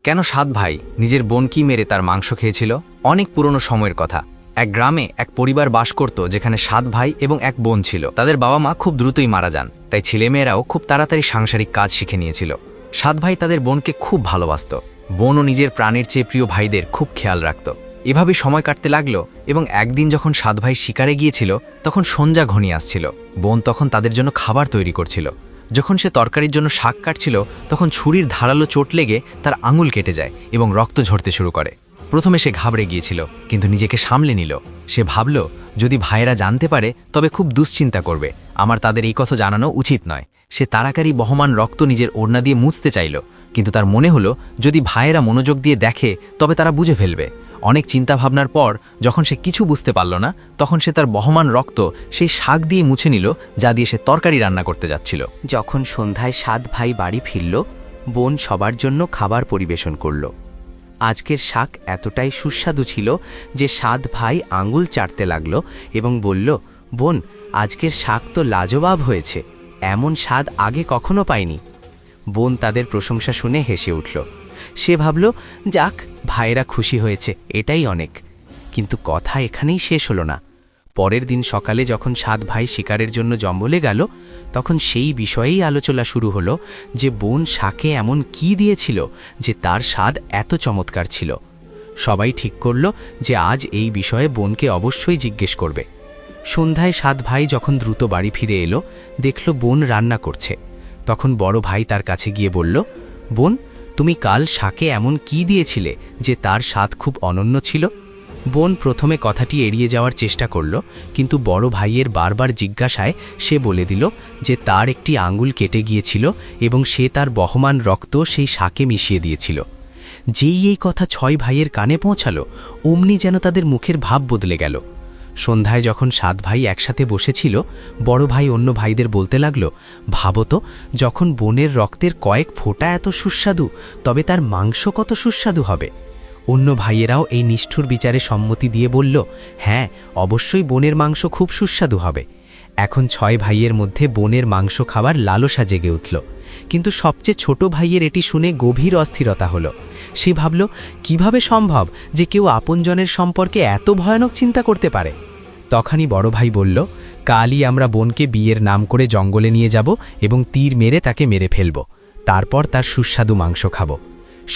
কেন সাত ভাই নিজের বোনকে মেরে তার মাংস খেয়েছিল? অনেক পুরনো সময়ের কথা। এক গ্রামে এক পরিবার বাস করত যেখানে সাত ভাই এবং এক বোন ছিল। তাদের বাবা মা খুব দ্রুতই মারা যান, তাই ছেলেমেয়েরাও খুব তাড়াতাড়ি সাংসারিক কাজ শিখে নিয়েছিল। সাত ভাই তাদের বোনকে খুব ভালোবাসত। বোনও নিজের প্রাণের চেয়ে প্রিয় ভাইদের খুব খেয়াল রাখত। এভাবে সময় কাটতে লাগলো এবং একদিন যখন সাত ভাই শিকারে গিয়েছিল তখন সন্ধ্যা ঘনিয়ে আসছিল। বোন তখন তাদের জন্য খাবার তৈরি করছিল। যখন সে তরকারির জন্য শাক কাটছিল তখন ছুরির ধারালো চোট লেগে তার আঙুল কেটে যায় এবং রক্ত ঝরতে শুরু করে। প্রথমে সে ঘাবড়ে গিয়েছিল, কিন্তু নিজেকে সামলে নিল। সে ভাবল, যদি ভাইয়েরা জানতে পারে তবে খুব দুশ্চিন্তা করবে, আমার তাদের এই কথা জানানো উচিত নয়। সে তাড়াতাড়ি বহমান রক্ত নিজের ওড়না দিয়ে মুছতে চাইল, কিন্তু তার মনে হলো যদি ভাইয়েরা মনোযোগ দিয়ে দেখে তবে তারা বুঝে ফেলবে। অনেক চিন্তাভাবনার পর যখন সে কিছু বুঝতে পারল না, তখন সে তার বহমান রক্ত সেই শাক দিয়ে মুছে নিল, যা দিয়ে সে তরকারি রান্না করতে যাচ্ছিল। যখন সন্ধ্যায় সাত ভাই বাড়ি ফিরল, বোন সবার জন্য খাবার পরিবেশন করল। আজকের শাক এতটাই সুস্বাদু ছিল যে সাত ভাই আঙুল চাটতে লাগল এবং বলল, বোন, আজকের শাক তো লাজবাব হয়েছে, এমন স্বাদ আগে কখনো পাইনি। বোন তাদের প্রশংসা শুনে হেসে উঠল। সে ভাবল, যাক, ভাইয়েরা খুশি হয়েছে, এটাই অনেক। কিন্তু কথা এখানেই শেষ হলো না। পরের দিন সকালে যখন সাত ভাই শিকারের জন্য জঙ্গলে গেল, তখন সেই বিষয়েই আলোচনা শুরু হলো যে বোন শাকে এমন কি দিয়েছিল যে তার স্বাদ এত চমৎকার ছিল। সবাই ঠিক করল যে আজ এই বিষয়ে বোনকে অবশ্যই জিজ্ঞেস করবে। সন্ধ্যায় সাত ভাই যখন দ্রুত বাড়ি ফিরে এলো, দেখল বোন রান্না করছে। তখন বড় ভাই তার কাছে গিয়ে বলল, বোন, তুমি কাল শাকে এমন কি দিয়েছিলে যে তার স্বাদ খুব অনন্য ছিল? বোন প্রথমে কথাটি এড়িয়ে যাওয়ার চেষ্টা করল, কিন্তু বড় ভাইয়ের বারবার জিজ্ঞাসায় সে বলে দিল যে তার একটি আঙুল কেটে গিয়েছিল এবং সে তার বহমান রক্ত সেই শাকে মিশিয়ে দিয়েছিল। যেই এই কথা ছয় ভাইয়ের কানে পৌঁছালো, অমনি যেন তাদের মুখের ভাব বদলে গেল। সন্ধ্যায় যখন সাত ভাই একসাথে বসেছিল, বড় ভাই অন্য ভাইদের বলতে লাগল, ভাবো তো, যখন বোনের রক্তের কয়েক ফোঁটা এত সুস্বাদু, তবে তার মাংস কত সুস্বাদু হবে। অন্য ভাইয়েরাও এই নিষ্ঠুর বিচারে সম্মতি দিয়ে বলল, হ্যাঁ, অবশ্যই বোনের মাংস খুব সুস্বাদু হবে। এখন ছয় ভাইয়ের মধ্যে বোনের মাংস খাবার লালসা জেগে উঠল, কিন্তু সবচেয়ে ছোট ভাইয়ের এটি শুনে গভীর অস্থিরতা হলো। সে ভাবল, কিভাবে সম্ভব যে কেউ আপনজনের সম্পর্কে এত ভয়ানক চিন্তা করতে পারে। তখনই বড় ভাই বলল, কালই আমরা বোনকে বিয়ের নাম করে জঙ্গলে নিয়ে যাব এবং তীর মেরে তাকে মেরে ফেলব, তারপর তার সুস্বাদু মাংস খাব।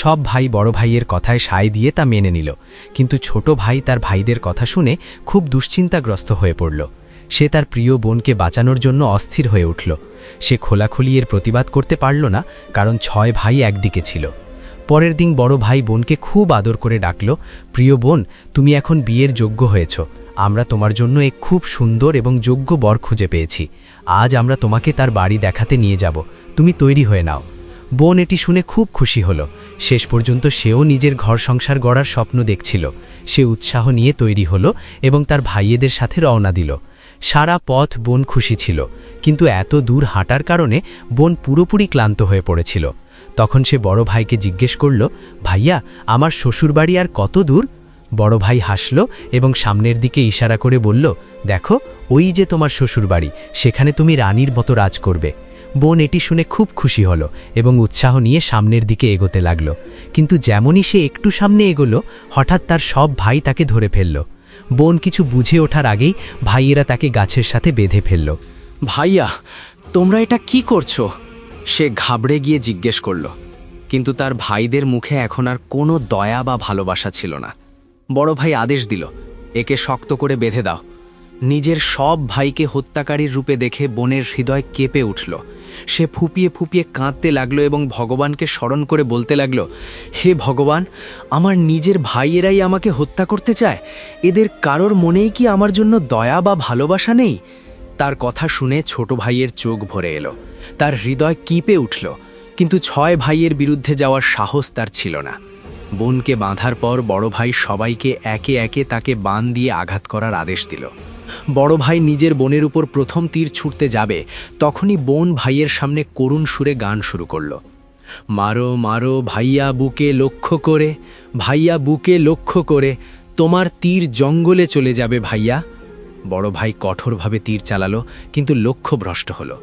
সব ভাই বড় ভাইয়ের কথায় সায় দিয়ে তা মেনে নিল, কিন্তু ছোট ভাই তার ভাইদের কথা শুনে খুব দুশ্চিন্তাগ্রস্ত হয়ে পড়ল। সে তার প্রিয় বোনকে বাঁচানোর জন্য অস্থির হয়ে উঠল। সে খোলাখুলি এর প্রতিবাদ করতে পারল না, কারণ ছয় ভাই একদিকে ছিল। পরের দিন বড় ভাই বোনকে খুব আদর করে ডাকল, প্রিয় বোন, তুমি এখন বিয়ের যোগ্য হয়েছ। আমরা তোমার জন্য এক খুব সুন্দর এবং যোগ্য বর খুঁজে পেয়েছি। আজ আমরা তোমাকে তার বাড়ি দেখাতে নিয়ে যাব, তুমি তৈরি হয়ে নাও। বোন এটি শুনে খুব খুশি হলো। শেষ পর্যন্ত সেও নিজের ঘর সংসার গড়ার স্বপ্ন দেখছিল। সে উৎসাহ নিয়ে তৈরি হলো এবং তার ভাইয়েদের সাথে রওনা দিল। সারা পথ বোন খুশি ছিল, কিন্তু এত দূর হাঁটার কারণে বোন পুরোপুরি ক্লান্ত হয়ে পড়েছিল। তখন সে বড় ভাইকে জিজ্ঞেস করল, ভাইয়া, আমার শ্বশুরবাড়ি আর কত দূর? বড় ভাই হাসল এবং সামনের দিকে ইশারা করে বলল, দেখো, ওই যে তোমার শ্বশুরবাড়ি, সেখানে তুমি রানীর মতো রাজ করবে। বোন এটি শুনে খুব খুশি হলো এবং উৎসাহ নিয়ে সামনের দিকে এগোতে লাগল। কিন্তু যেমনই সে একটু সামনে এগোলো, হঠাৎ তার সব ভাই তাকে ধরে ফেলল। বোন কিছু বুঝে ওঠার আগেই ভাইয়েরা তাকে গাছের সাথে বেঁধে ফেলল। ভাইয়া, তোমরা এটা কি করছো? সে ঘাবড়ে গিয়ে জিজ্ঞেস করল, কিন্তু তার ভাইদের মুখে এখন আর কোনো দয়া বা ভালোবাসা ছিল না। বড় ভাই আদেশ দিল, একে শক্ত করে বেঁধে দাও। নিজের সব ভাইকে হত্যাকারীর রূপে দেখে বোনের হৃদয় কেঁপে উঠল। সে ফুপিয়ে ফুপিয়ে কাঁদতে লাগলো এবং ভগবানকে স্মরণ করে বলতে লাগলো, হে ভগবান, আমার নিজের ভাইয়েরাই আমাকে হত্যা করতে চায়। এদের কারোর মনেই কি আমার জন্য দয়া বা ভালোবাসা নেই? তার কথা শুনে ছোট ভাইয়ের চোখ ভরে এলো। তার হৃদয় কেঁপে উঠল, কিন্তু ছয় ভাইয়ের বিরুদ্ধে যাওয়ার সাহস তার ছিল না। বোনকে বাঁধার পর বড় ভাই সবাইকে একে একে তাকে বান দিয়ে আঘাত করার আদেশ দিল। বড় ভাই নিজের বোনের উপর প্রথম তীর ছুটতে যাবে, তখনই বোন ভাইয়ের সামনে করুণ সুরে গান শুরু করল, মারো মারো ভাইয়া বুকে লক্ষ্য করে, ভাইয়া বুকে লক্ষ্য করে, তোমার তীর জঙ্গলে চলে যাবে ভাইয়া। বড় ভাই কঠোরভাবে তীর চালালো, কিন্তু লক্ষ্যভ্রষ্ট হলো।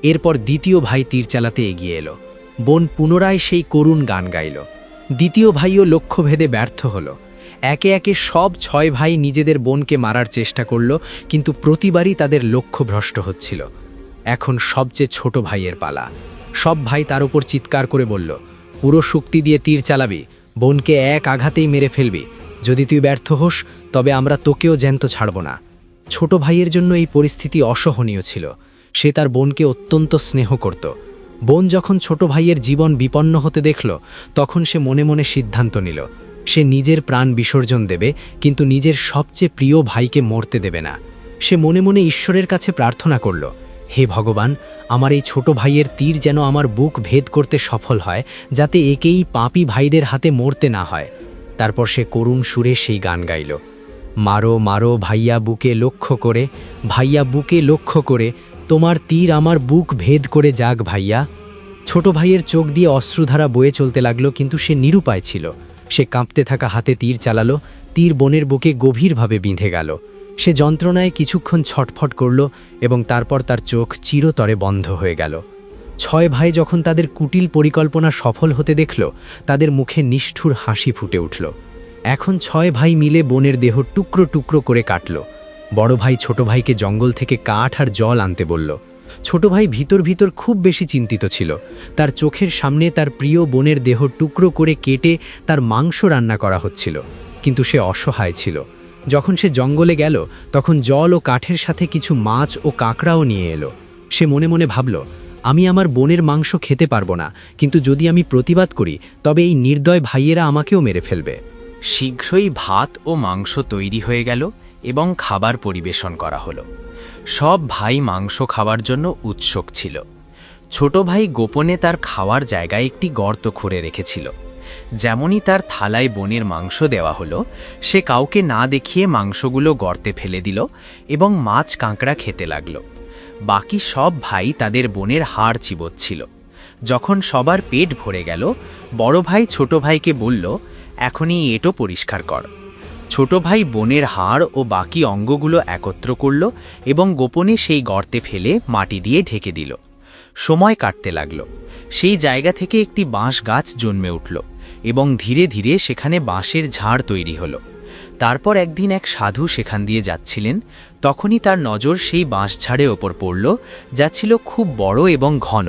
এরপর দ্বিতীয় ভাই তীর চালাতে এগিয়ে এলো। বোন পুনরায় সেই করুণ গান গাইল, দ্বিতীয় ভাইও লক্ষ্যভেদে ব্যর্থ হলো। একে একে সব 6 ভাই নিজেদের বোনকে মারার চেষ্টা করল, কিন্তু প্রতিবারই তাদের লক্ষ্য ভ্রষ্ট হচ্ছিল। এখন সবচেয়ে ছোট ভাইয়ের পালা। সব ভাই তার উপর চিৎকার করে বলল, পুরো শক্তি দিয়ে তীর চালাবি, বোনকে এক আঘাতেই মেরে ফেলবি। যদি তুই ব্যর্থ হোস তবে আমরা তোকেও জ্যান্ত ছাড়ব না। ছোট ভাইয়ের জন্য এই পরিস্থিতি অসহনীয় ছিল। সে তার বোনকে অত্যন্ত স্নেহ করত। বোন যখন ছোট ভাইয়ের জীবন বিপন্ন হতে দেখল, তখন সে মনে মনে সিদ্ধান্ত নিল, সে নিজের প্রাণ বিসর্জন দেবে, কিন্তু নিজের সবচেয়ে প্রিয় ভাইকে মরতে দেবে না। সে মনে মনে ঈশ্বরের কাছে প্রার্থনা করল, হে ভগবান, আমার এই ছোট ভাইয়ের তীর যেন আমার বুক ভেদ করতে সফল হয়, যাতে একেই পাপী ভাইদের হাতে মরতে না হয়। তারপর সে করুণ সুরে সেই গান গাইল, মারো মারো ভাইয়া বুকে লক্ষ্য করে, ভাইয়া বুকে লক্ষ্য করে, তোমার তীর আমার বুক ভেদ করে যাক ভাইয়া। ছোট ভাইয়ের চোখ দিয়ে অশ্রুধারা বয়ে চলতে লাগলো, কিন্তু সে নিরুপায় ছিল। সে কাঁপতে থাকা হাতে তীর চালালো। তীর বোনের বুকে গভীরভাবে বিঁধে গেল। সে যন্ত্রণায় কিছুক্ষণ ছটফট করল এবং তারপর তার চোখ চিরতরে বন্ধ হয়ে গেল। 6 ভাই যখন তাদের কুটিল পরিকল্পনা সফল হতে দেখল, তাদের মুখে নিষ্ঠুর হাসি ফুটে উঠল। এখন 6 ভাই মিলে বোনের দেহ টুকরো টুকরো করে কাটল। বড় ভাই ছোট ভাইকে জঙ্গল থেকে কাঠ আর জল আনতে বলল। ছোট ভাই ভিতর ভিতর খুব বেশি চিন্তিত ছিল। তার চোখের সামনে তার প্রিয় বোনের দেহ টুকরো করে কেটে তার মাংস রান্না করা হচ্ছিল, কিন্তু সে অসহায় ছিল। যখন সে জঙ্গলে গেল, তখন জল ও কাঠের সাথে কিছু মাছ ও কাঁকড়াও নিয়ে এলো। সে মনে মনে ভাবল, আমি আমার বোনের মাংস খেতে পারবো না, কিন্তু যদি আমি প্রতিবাদ করি তবে এই নির্দয় ভাইয়েরা আমাকেও মেরে ফেলবে। শীঘ্রই ভাত ও মাংস তৈরি হয়ে গেল এবং খাবার পরিবেশন করা হলো। সব ভাই মাংস খাওয়ার জন্য উৎসুক ছিল। ছোট ভাই গোপনে তার খাওয়ার জায়গায় একটি গর্ত খুঁড়ে রেখেছিল। যেমনই তার থালায় বোনের মাংস দেওয়া হলো, সে কাউকে না দেখিয়ে মাংসগুলো গর্তে ফেলে দিল এবং মাছ কাঁকড়া খেতে লাগল। বাকি সব ভাই তাদের বোনের হাড় চিবোচ্ছিল। যখন সবার পেট ভরে গেল, বড় ভাই ছোট ভাইকে বলল, এখনই এটো পরিষ্কার কর। ছোট ভাই বোনের হাড় ও বাকি অঙ্গগুলো একত্র করল এবং গোপনে সেই গর্তে ফেলে মাটি দিয়ে ঢেকে দিল। সময় কাটতে লাগল। সেই জায়গা থেকে একটি বাঁশ গাছ জন্মে উঠল এবং ধীরে ধীরে সেখানে বাঁশের ঝাড় তৈরি হলো। তারপর একদিন এক সাধু সেখান দিয়ে যাচ্ছিলেন। তখনই তার নজর সেই বাঁশঝাড়ের ওপর পড়ল, যা ছিল খুব বড় এবং ঘন,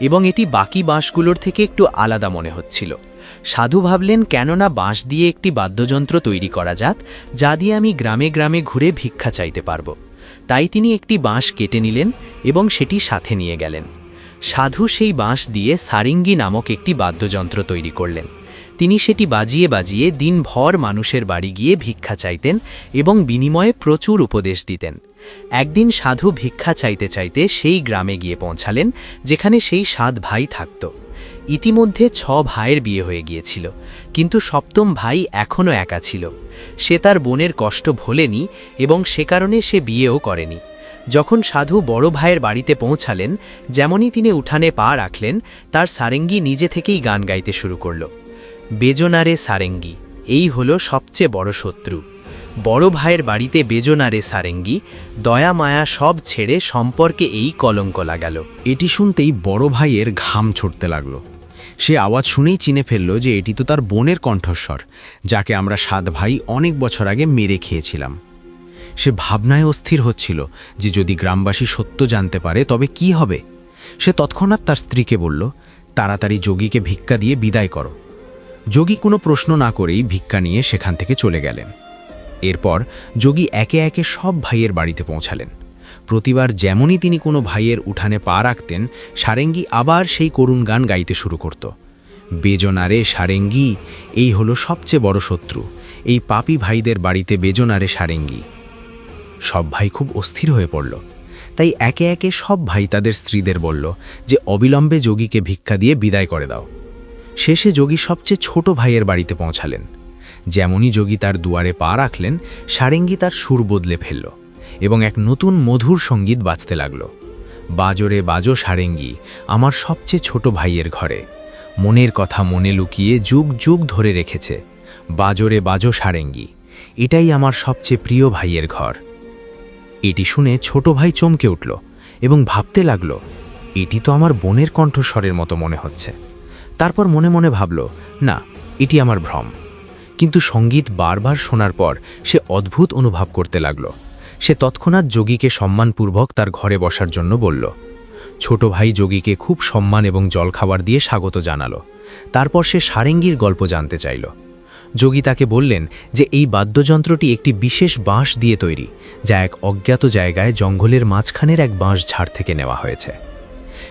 এবং এটি বাকি বাঁশগুলোর থেকে একটু আলাদা মনে হচ্ছিল। সাধু ভাবলেন, কেননা বাঁশ দিয়ে একটি বাদ্যযন্ত্র তৈরি করা যাক, যা দিয়ে আমি গ্রামে গ্রামে ঘুরে ভিক্ষা চাইতে পারব। তাই তিনি একটি বাঁশ কেটে নিলেন এবং সেটি সাথে নিয়ে গেলেন। সাধু সেই বাঁশ দিয়ে সারিঙ্গি নামক একটি বাদ্যযন্ত্র তৈরি করলেন। তিনি সেটি বাজিয়ে বাজিয়ে দিনভর মানুষের বাড়ি গিয়ে ভিক্ষা চাইতেন এবং বিনিময়ে প্রচুর উপদেশ দিতেন। একদিন সাধু ভিক্ষা চাইতে চাইতে সেই গ্রামে গিয়ে পৌঁছালেন যেখানে সেই 7 ভাই থাকত। ইতিমধ্যে 6 ভাইয়ের বিয়ে হয়ে গিয়েছিল, কিন্তু সপ্তম ভাই এখনও একা ছিল। সে তার বোনের কষ্ট ভোলেনি এবং সে কারণে সে বিয়েও করেনি। যখন সাধু বড় ভাইয়ের বাড়িতে পৌঁছালেন, যেমনই তিনি উঠানে পা রাখলেন, তার সারেঙ্গি নিজে থেকেই গান গাইতে শুরু করল। বেজনারে সারেঙ্গি, এই হলো সবচেয়ে বড় শত্রু। বড় ভাইয়ের বাড়িতে বেজনারে সারেঙ্গি, দয়া মায়া সব ছেড়ে সম্পর্কে এই কলঙ্ক লাগালো। এটি শুনতেই বড় ভাইয়ের ঘাম ছুটতে লাগলো। সে আওয়াজ শুনেই চিনে ফেলল যে এটি তো তার বোনের কণ্ঠস্বর, যাকে আমরা 7 ভাই অনেক বছর আগে মেরে খেয়েছিলাম। সে ভাবনায় অস্থির হচ্ছিল যে যদি গ্রামবাসী সত্য জানতে পারে তবে কি হবে। সে তৎক্ষণাৎ তার স্ত্রীকে বলল, তাড়াতাড়ি যোগীকে ভিক্ষা দিয়ে বিদায় করো। যোগী কোনো প্রশ্ন না করেই ভিক্ষা নিয়ে সেখান থেকে চলে গেলেন। এরপর যোগী একে একে সব ভাইয়ের বাড়িতে পৌঁছালেন। প্রতিবার যেমনই তিনি কোনো ভাইয়ের উঠানে পা রাখতেন, সারেঙ্গি আবার সেই করুণ গান গাইতে শুরু করত। বেজনারে সারেঙ্গি, এই হলো সবচেয়ে বড় শত্রু, এই পাপী ভাইদের বাড়িতে বেজনারে সারেঙ্গি। সব ভাই খুব অস্থির হয়ে পড়ল। তাই একে একে সব ভাই তাদের স্ত্রীদের বলল যে অবিলম্বে যোগীকে ভিক্ষা দিয়ে বিদায় করে দাও। শেষে যোগী সবচেয়ে ছোট ভাইয়ের বাড়িতে পৌঁছালেন। যেমনই যোগী তার দুয়ারে পা রাখলেন, সারেঙ্গি তার সুর বদলে ফেলল এবং এক নতুন মধুর সঙ্গীত বাজতে লাগল। বাজরে বাজো সারেঙ্গি, আমার সবচেয়ে ছোট ভাইয়ের ঘরে, মনের কথা মনে লুকিয়ে যুগ যুগ ধরে রেখেছে। বাজরে বাজো সারেঙ্গি, এটাই আমার সবচেয়ে প্রিয় ভাইয়ের ঘর। এটি শুনে ছোট ভাই চমকে উঠল এবং ভাবতে লাগল, এটি তো আমার বোনের কণ্ঠস্বরের মতো মনে হচ্ছে। তারপর মনে মনে ভাবল, না, এটি আমার ভ্রম। কিন্তু সঙ্গীত বারবার শোনার পর সে অদ্ভুত অনুভব করতে লাগল। সে তৎক্ষণাৎ যোগীকে সম্মানপূর্বক তার ঘরে বসার জন্য বলল। ছোট ভাই যোগীকে খুব সম্মান এবং জলখাবার দিয়ে স্বাগত জানালো। তারপর সে সারেঙ্গির গল্প জানতে চাইল। যোগী তাকে বললেন যে এই বাদ্যযন্ত্রটি একটি বিশেষ বাঁশ দিয়ে তৈরি, যা এক অজ্ঞাত জায়গায় জঙ্গলের মাঝখানের এক বাঁশ ঝাড় থেকে নেওয়া হয়েছে।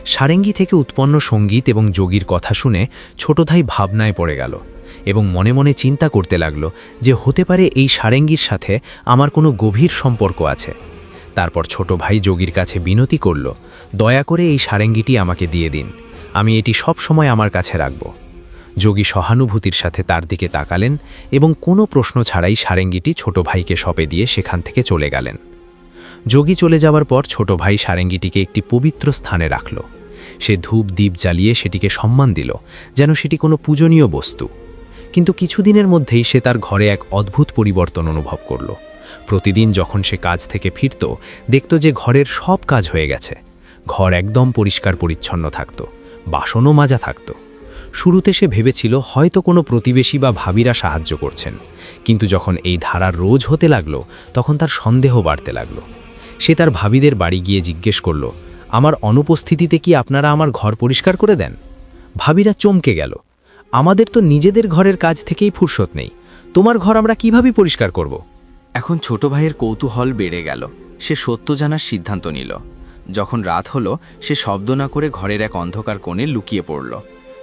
সারেঙ্গি থেকে উৎপন্ন সঙ্গীত এবং যোগীর কথা শুনে ছোট ভাই ভাবনায় পড়ে গেল এবং মনে মনে চিন্তা করতে লাগল যে হতে পারে এই সারেঙ্গির সাথে আমার কোনো গভীর সম্পর্ক আছে। তারপর ছোট ভাই যোগীর কাছে বিনতি করল, দয়া করে এই সারেঙ্গিটি আমাকে দিয়ে দিন, আমি এটি সব সময় আমার কাছে রাখব। যোগী সহানুভূতির সাথে তার দিকে তাকালেন এবং কোনো প্রশ্ন ছাড়াই সারেঙ্গিটি ছোট ভাইকে সঁপে দিয়ে সেখান থেকে চলে গেলেন। যোগী চলে যাওয়ার পর ছোট ভাই সারেঙ্গিটিকে একটি পবিত্র স্থানে রাখল। সে ধূপ দ্বীপ জ্বালিয়ে সেটিকে সম্মান দিল, যেন সেটি কোনো পূজনীয় বস্তু। কিন্তু কিছুদিনের মধ্যেই সে তার ঘরে এক অদ্ভুত পরিবর্তন অনুভব করল। প্রতিদিন যখন সে কাজ থেকে ফিরত, দেখত যে ঘরের সব কাজ হয়ে গেছে। ঘর একদম পরিষ্কার পরিচ্ছন্ন থাকত, বাসনও মাজা থাকত। শুরুতে সে ভেবেছিল হয়তো কোনো প্রতিবেশী বা ভাবিরা সাহায্য করছেন, কিন্তু যখন এই ধারা রোজ হতে লাগলো তখন তার সন্দেহ বাড়তে লাগলো। সে তার ভাবিদের বাড়ি গিয়ে জিজ্ঞেস করল, আমার অনুপস্থিতিতে কি আপনারা আমার ঘর পরিষ্কার করে দেন? ভাবিরা চমকে গেল, আমাদের তো নিজেদের ঘরের কাজ থেকেই ফুরসত নেই, তোমার ঘর আমরা কিভাবে পরিষ্কার করব? এখন ছোট ভাইয়ের কৌতূহল বেড়ে গেল। সে সত্য জানার সিদ্ধান্ত নিল। যখন রাত হলো, সে শব্দ না করে ঘরের এক অন্ধকার কোণে লুকিয়ে পড়ল।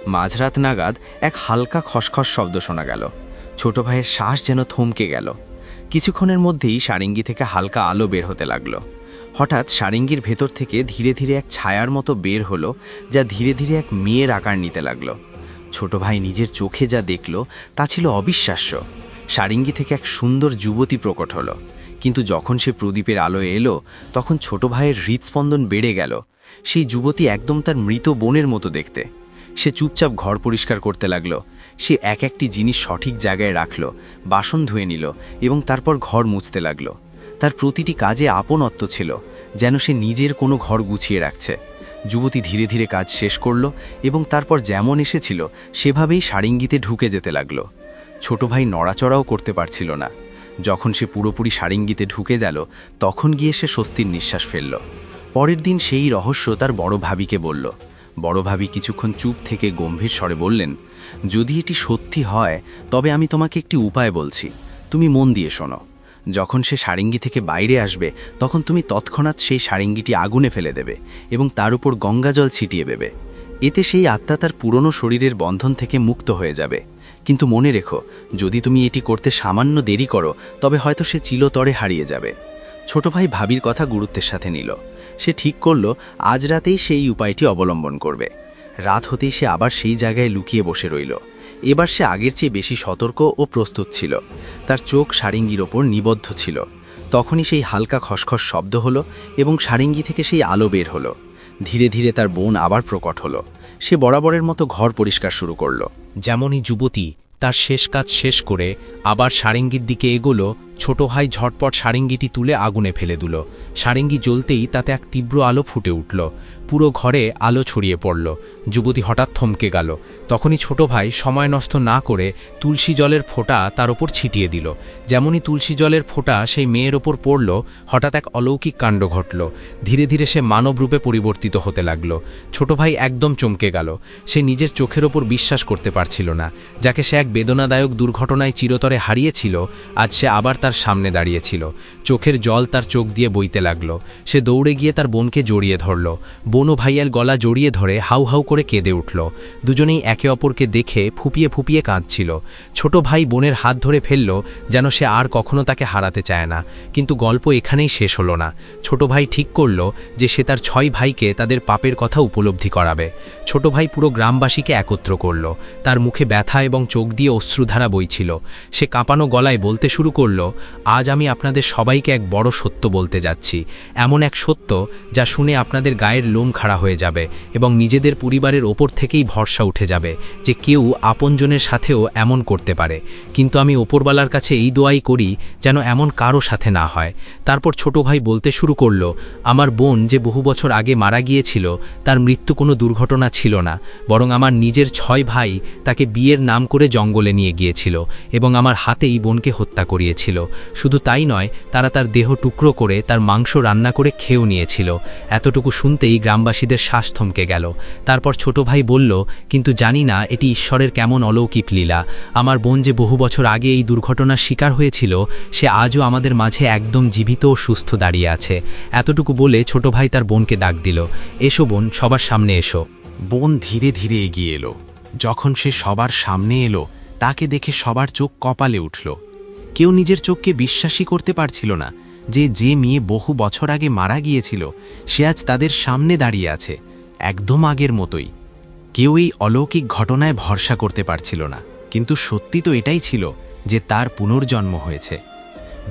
মাঝরাত নাগাদ এক হালকা খসখস শব্দ শোনা গেল। ছোট ভাইয়ের শ্বাস যেন থমকে গেল। কিছুক্ষণের মধ্যেই সারেঙ্গি থেকে হালকা আলো বের হতে লাগলো। হঠাৎ সারেঙ্গির ভেতর থেকে ধীরে ধীরে এক ছায়ার মতো বের হলো, যা ধীরে ধীরে এক মেয়ের আকার নিতে লাগলো। ছোট ভাই নিজের চোখে যা দেখল তা ছিল অবিশ্বাস্য। সারেঙ্গি থেকে এক সুন্দর যুবতী প্রকট হলো, কিন্তু যখন সে প্রদীপের আলোয় এলো তখন ছোট ভাইয়ের হৃদস্পন্দন বেড়ে গেল। সেই যুবতী একদম তার মৃত বোনের মতো দেখতে। সে চুপচাপ ঘর পরিষ্কার করতে লাগলো। সে এক একটি জিনিস সঠিক জায়গায় রাখল, বাসন ধুয়ে নিল এবং তারপর ঘর মুছতে লাগলো। তার প্রতিটি কাজে আপনত্ব ছিল, যেন সে নিজের কোনো ঘর গুছিয়ে রাখছে। যুবতী ধীরে ধীরে কাজ শেষ করল এবং তারপর যেমন এসেছিল সেভাবেই সারেঙ্গিতে ঢুকে যেতে লাগলো। ছোট ভাই নড়াচড়াও করতে পারছিল না। যখন সে পুরোপুরি সারেঙ্গিতে ঢুকে গেল তখন গিয়ে সে স্বস্তির নিঃশ্বাস ফেলল। পরের দিন সেই রহস্য তার বড় ভাবিকে বলল। বড় ভাবি কিছুক্ষণ চুপ থেকে গম্ভীর স্বরে বললেন, যদি এটি সত্যি হয় তবে আমি তোমাকে একটি উপায় বলছি, তুমি মন দিয়ে শোনো। যখন সে সারেঙ্গি থেকে বাইরে আসবে তখন তুমি তৎক্ষণাৎ সেই সারেঙ্গিটি আগুনে ফেলে দেবে এবং তার উপর গঙ্গাজল ছিটিয়ে দেবে। এতে সেই আত্মা তার পুরনো শরীরের বন্ধন থেকে মুক্ত হয়ে যাবে। কিন্তু মনে রেখো, যদি তুমি এটি করতে সামান্য দেরি করো তবে হয়তো সে চিরতরে হারিয়ে যাবে। ছোট ভাই ভাবির কথা গুরুত্বের সাথে নিল। সে ঠিক করল আজ রাতেই সেই উপায়টি অবলম্বন করবে। রাত হতেই সে আবার সেই জায়গায় লুকিয়ে বসে রইল। এবার সে আগের চেয়ে বেশি সতর্ক ও প্রস্তুত ছিল। তার চোখ সারেঙ্গির ওপর নিবদ্ধ ছিল। তখনই সেই হালকা খসখস শব্দ হলো এবং সারেঙ্গি থেকে সেই আলো বের হলো। ধীরে ধীরে তার বোন আবার প্রকট হলো। সে বরাবরের মতো ঘর পরিষ্কার শুরু করলো। যেমনই যুবতী তার শেষ কাজ শেষ করে আবার সারেঙ্গির দিকে এগোলো, ছোট ভাই ঝটপট সারেঙ্গিটি তুলে আগুনে ফেলে দিল। সারেঙ্গি জ্বলতেই তাতে এক তীব্র আলো ফুটে উঠল। পুরো ঘরে আলো ছড়িয়ে পড়ল। যুবতী হঠাৎ থমকে গেল। তখনই ছোট ভাই সময় নষ্ট না করে তুলসী জলের ফোঁটা তার ওপর ছিটিয়ে দিল। যেমনই তুলসী জলের ফোঁটা সেই মেয়ের ওপর পড়ল, হঠাৎ এক অলৌকিক কাণ্ড ঘটল। ধীরে ধীরে সে মানব রূপে পরিবর্তিত হতে লাগল। ছোট ভাই একদম চমকে গেল। সে নিজের চোখের ওপর বিশ্বাস করতে পারছিল না। যাকে সে এক বেদনাদায়ক দুর্ঘটনায় চিরতরে হারিয়েছিল, আজ সে আবার তার সামনে দাঁড়িয়েছিল। চোখের জল তার চোখ দিয়ে বইতে লাগল। সে দৌড়ে গিয়ে তার বোনকে জড়িয়ে ধরল। বোন ও ভাইয়ের গলা জড়িয়ে ধরে হাউ হাউ করে কেঁদে উঠল। দুজনেই একে অপরকে দেখে ফুপিয়ে ফুপিয়ে কাঁদছিল। ছোট ভাই বোনের হাত ধরে ফেলল, যেন সে আর কখনো তাকে হারাতে চায় না। কিন্তু গল্প এখানেই শেষ হলো না। ছোট ভাই ঠিক করল যে সে তার 6 ভাইকে তাদের পাপের কথা উপলব্ধি করাবে। ছোট ভাই পুরো গ্রামবাসীকে একত্র করল। তার মুখে ব্যথা এবং চোখ দিয়ে অশ্রুধারা বইছিল। সে কাঁপানো গলায় বলতে শুরু করল, আজ আমি আপনাদের সবাইকে এক বড় সত্য বলতে যাচ্ছি, এমন এক সত্য যা শুনে আপনাদের গায়ের লোম খাড়া হয়ে যাবে এবং নিজেদের পরিবারের ওপর থেকেই ভরসা উঠে যাবে যে কেউ আপনজনের সাথেও এমন করতে পারে। কিন্তু আমি ওপরওয়ালার কাছে এই দোয়াই করি যেন এমন কারো সাথে না হয়। তারপর ছোট ভাই বলতে শুরু করলো, আমার বোন যে বহু বছর আগে মারা গিয়েছিল তার মৃত্যু কোনো দুর্ঘটনা ছিল না, বরং আমার নিজের 6 ভাই তাকে বিয়ের নাম করে জঙ্গলে নিয়ে গিয়েছিল এবং আমার হাতেই বোনকে হত্যা করিয়েছিল। শুধু তাই নয়, তারা তার দেহ টুকরো করে তার মাংস রান্না করে খেয়েও নিয়েছিল। এতটুকু শুনতেই গ্রামবাসীদের শ্বাস থমকে গেল। তারপর ছোট ভাই বলল, কিন্তু জানি না এটি ঈশ্বরের কেমন অলৌকিক লীলা। আমার বোন যে বহু বছর আগে এই দুর্ঘটনার শিকার হয়েছিল সে আজও আমাদের মাঝে একদম জীবিত ও সুস্থ দাঁড়িয়ে আছে। এতটুকু বলে ছোট ভাই তার বোনকে ডাক দিল, এসো বোন, সবার সামনে এসো। বোন ধীরে ধীরে এগিয়ে এলো। যখন সে সবার সামনে এলো তাকে দেখে সবার চোখ কপালে উঠল। কেউ নিজের চোখকে বিশ্বাসই করতে পারছিল না যে মেয়ে বহু বছর আগে মারা গিয়েছিল সে আজ তাদের সামনে দাঁড়িয়ে আছে, একদম আগের মতোই। কেউ এই অলৌকিক ঘটনায় ভরসা করতে পারছিল না, কিন্তু সত্যি তো এটাই ছিল যে তার পুনর্জন্ম হয়েছে।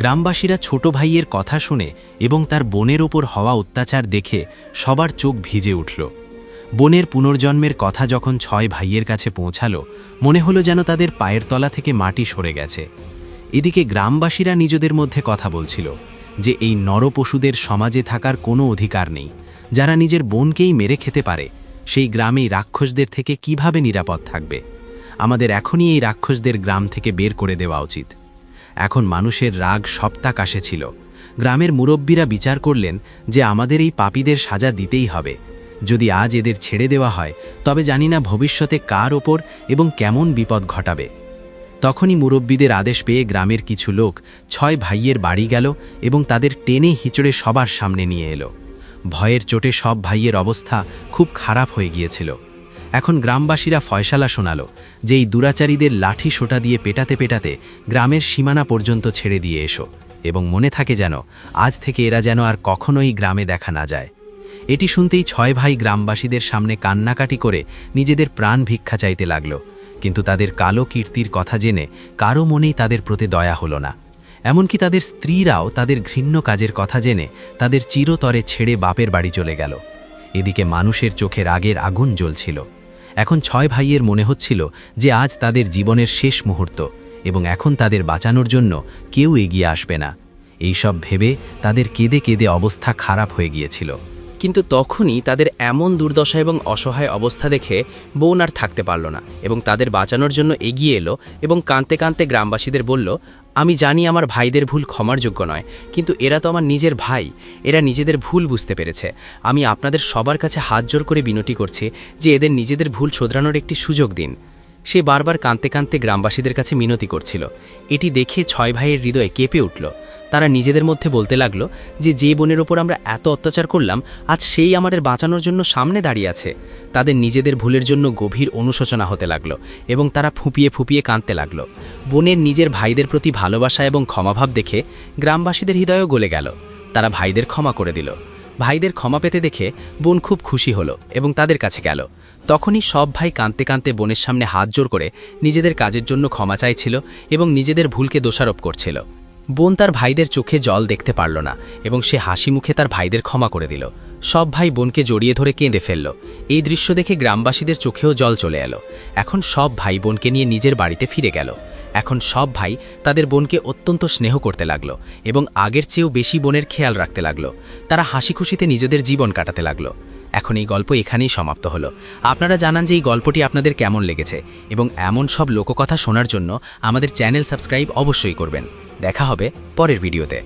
গ্রামবাসীরা ছোট ভাইয়ের কথা শুনে এবং তার বোনের ওপর হওয়া অত্যাচার দেখে সবার চোখ ভিজে উঠল। বোনের পুনর্জন্মের কথা যখন 6 ভাইয়ের কাছে পৌঁছালো, মনে হলো যেন তাদের পায়ের তলা থেকে মাটি সরে গেছে। এদিকে গ্রামবাসীরা নিজেদের মধ্যে কথা বলছিল যে এই নরপশুদের সমাজে থাকার কোনো অধিকার নেই। যারা নিজের বোনকেই মেরে খেতে পারে সেই গ্রামেই রাক্ষসদের থেকে কিভাবে নিরাপদ থাকবে। আমাদের এখনই এই রাক্ষসদের গ্রাম থেকে বের করে দেওয়া উচিত। এখন মানুষের রাগ সপ্তাকাশে ছিল। গ্রামের মুরব্বীরা বিচার করলেন যে আমাদের এই পাপীদের সাজা দিতেই হবে। যদি আজ এদের ছেড়ে দেওয়া হয় তবে জানি না ভবিষ্যতে কার ওপর এবং কেমন বিপদ ঘটাবে। তখনই মুরব্বীদের আদেশ পেয়ে গ্রামের কিছু লোক 6 ভাইয়ের বাড়ি গেল এবং তাদের টেনে হিচড়ে সবার সামনে নিয়ে এলো। ভয়ের চোটে সব ভাইয়ের অবস্থা খুব খারাপ হয়ে গিয়েছিল। এখন গ্রামবাসীরা ফয়সালা শোনালো যে এই দুরাচারীদের লাঠি সোটা দিয়ে পেটাতে পেটাতে গ্রামের সীমানা পর্যন্ত ছেড়ে দিয়ে এসো এবং মনে থাকে যেন আজ থেকে এরা যেন আর কখনোই গ্রামে দেখা না যায়। এটি শুনতেই 6 ভাই গ্রামবাসীদের সামনে কান্নাকাটি করে নিজেদের প্রাণ ভিক্ষা চাইতে লাগল। কিন্তু তাদের কালো কীর্তির কথা জেনে কারো মনেই তাদের প্রতি দয়া হলো না। এমনকি তাদের স্ত্রীরাও তাদের ঘৃণ্য কাজের কথা জেনে তাদের চিরতরে ছেড়ে বাপের বাড়ি চলে গেল। এদিকে মানুষের চোখে রাগের আগুন জ্বলছিল। এখন 6 ভাইয়ের মনে হচ্ছিল যে আজ তাদের জীবনের শেষ মুহূর্ত এবং এখন তাদের বাঁচানোর জন্য কেউ এগিয়ে আসবে না। এইসব ভেবে তাদের কেঁদে কেঁদে অবস্থা খারাপ হয়ে গিয়েছিল। কিন্তু তখনই তাদের এমন দুর্দশা এবং অসহায় অবস্থা দেখে বোন আর থাকতে পারল না এবং তাদের বাঁচানোর জন্য এগিয়ে এলো এবং কাঁদতে কাঁদতে গ্রামবাসীদের বলল, আমি জানি আমার ভাইদের ভুল ক্ষমার যোগ্য নয়, কিন্তু এরা তো আমার নিজের ভাই, এরা নিজেদের ভুল বুঝতে পেরেছে। আমি আপনাদের সবার কাছে হাত জোর করে বিনতি করছি যে এদের নিজেদের ভুল শোধরানোর একটি সুযোগ দিন। সে বারবার কাঁদতে কাঁদতে গ্রামবাসীদের কাছে মিনতি করছিল। এটি দেখে 6 ভাইয়ের হৃদয়ে কেঁপে উঠল। তারা নিজেদের মধ্যে বলতে লাগলো যে বোনের ওপর আমরা এত অত্যাচার করলাম আজ সেই আমাদের বাঁচানোর জন্য সামনে দাঁড়িয়ে আছে। তাদের নিজেদের ভুলের জন্য গভীর অনুশোচনা হতে লাগলো এবং তারা ফুপিয়ে ফুপিয়ে কাঁদতে লাগলো। বোনের নিজের ভাইদের প্রতি ভালোবাসা এবং ক্ষমাভাব দেখে গ্রামবাসীদের হৃদয়ও গলে গেল। তারা ভাইদের ক্ষমা করে দিল। ভাইদের ক্ষমা পেতে দেখে বোন খুব খুশি হলো এবং তাদের কাছে গেল। তখনই সব ভাই কাঁদতে কাঁদতে বোনের সামনে হাত জোর করে নিজেদের কাজের জন্য ক্ষমা চাইছিল এবং নিজেদের ভুলকে দোষারোপ করছিল। বোন তার ভাইদের চোখে জল দেখতে পারল না এবং সে হাসি মুখে তার ভাইদের ক্ষমা করে দিল। সব ভাই বোনকে জড়িয়ে ধরে কেঁদে ফেলল। এই দৃশ্য দেখে গ্রামবাসীদের চোখেও জল চলে এলো। এখন সব ভাই বোনকে নিয়ে নিজের বাড়িতে ফিরে গেল। এখন সব ভাই তাদের বোনকে অত্যন্ত স্নেহ করতে লাগলো এবং আগের চেয়েও বেশি বোনের খেয়াল রাখতে লাগলো। তারা হাসি খুশিতে নিজেদের জীবন কাটাতে লাগলো। এখন এই গল্প এখানেই সমাপ্ত হলো। আপনারা জানান যে এই গল্পটি আপনাদের কেমন লেগেছে এবং এমন সব লোককথা শোনার জন্য আমাদের চ্যানেল সাবস্ক্রাইব অবশ্যই করবেন। দেখা হবে পরের ভিডিওতে।